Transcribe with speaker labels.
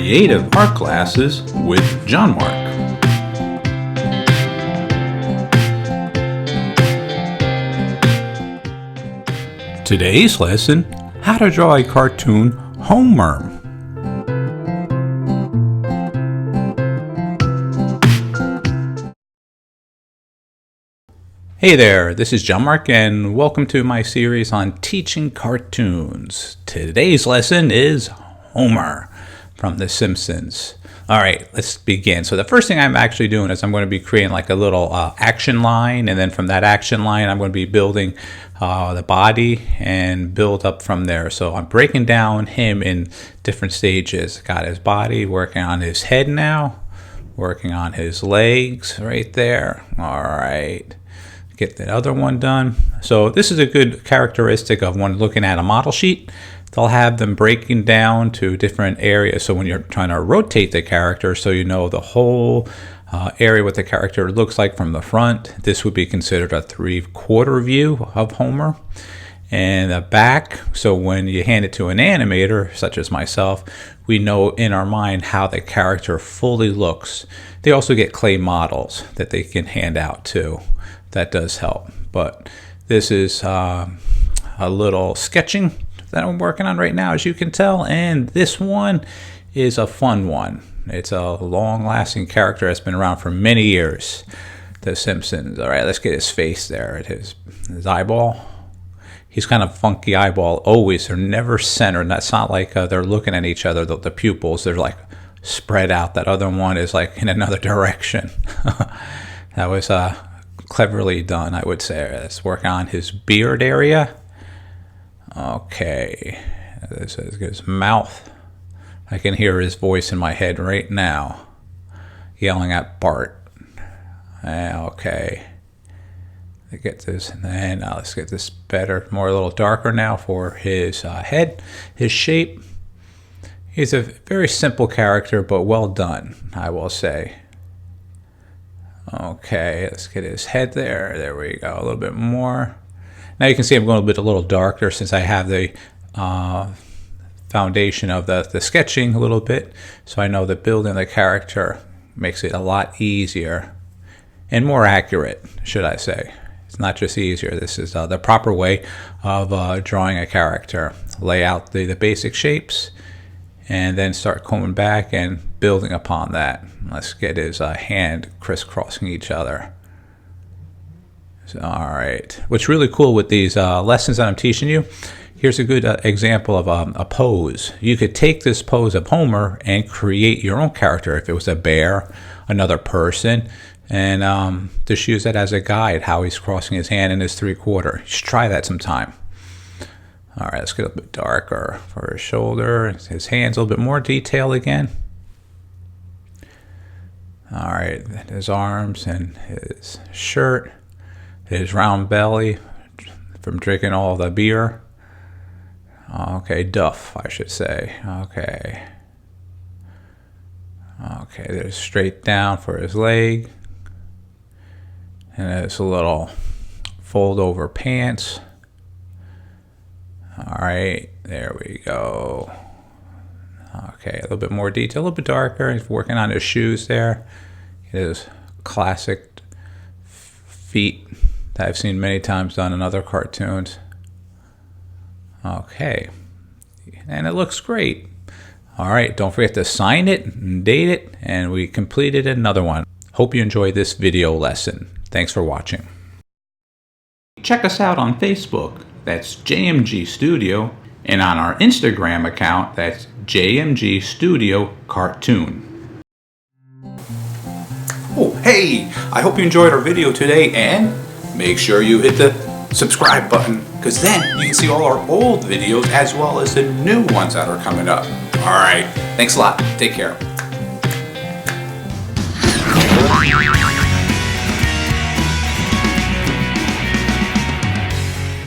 Speaker 1: Creative Art Classes with John-Marc. Today's lesson, how to draw a cartoon Homer. Hey there, this is John-Marc and welcome to my series on teaching cartoons. Today's lesson is Homer from The Simpsons. Alright, let's begin. So the first thing I'm actually doing is I'm going to be creating like a little action line, and then from that action line I'm going to be building the body and build up from there. So I'm breaking down him in different stages. Got his body, working on his head now, working on his legs right there. Alright. Get the other one done. So this is a good characteristic of when looking at a model sheet. They'll have them breaking down to different areas. So when you're trying to rotate the character, so you know the whole area what the character looks like from the front, this would be considered a 3/4 view of Homer. And the back, so when you hand it to an animator, such as myself, we know in our mind how the character fully looks. They also get clay models that they can hand out too. That does help. But this is a little sketching that I'm working on right now, as you can tell. And this one is a fun one. It's a long-lasting character that's been around for many years. The Simpsons. All right, let's get his face there at his eyeball. He's kind of funky eyeball always. They're never centered. That's not like they're looking at each other. The pupils, they're like spread out. That other one is like in another direction. That was cleverly done, I would say. Let's work on his beard area. Okay. This is his mouth. I can hear his voice in my head right now, yelling at Bart. Okay. Get this, and then let's get this better, a little darker now for his head, his shape. He's a very simple character, but well done, I will say. Okay, let's get his head there. There we go, a little bit more. Now you can see I'm going a little darker since I have the foundation of the sketching a little bit, so I know that building the character makes it a lot easier and more accurate, should I say. It's not just easier. This is the proper way of drawing a character. Lay out the basic shapes and then start coming back and building upon that. Let's get his hand crisscrossing each other. So, all right. What's really cool with these lessons that I'm teaching you, here's a good example of a pose. You could take this pose of Homer and create your own character. If it was a bear, another person, and just use that as a guide, how he's crossing his hand in his 3/4. Just try that sometime. All right, let's get a bit darker for his shoulder, his hands, a little bit more detail again. All right, his arms and his shirt, his round belly from drinking all the beer. Okay, duff, I should say. Okay. Okay, there's straight down for his leg. And there's a little fold over pants. All right, there we go. Okay, a little bit more detail, a little bit darker. He's working on his shoes there. His classic feet that I've seen many times done in other cartoons. Okay, and it looks great. All right, don't forget to sign it and date it, and we completed another one. Hope you enjoyed this video lesson. Thanks for watching. Check us out on Facebook, that's JMG Studio, and on our Instagram account, that's JMG Studio Cartoon. Oh, hey! I hope you enjoyed our video today, and make sure you hit the subscribe button, because then you can see all our old videos as well as the new ones that are coming up. Alright, thanks a lot. Take care.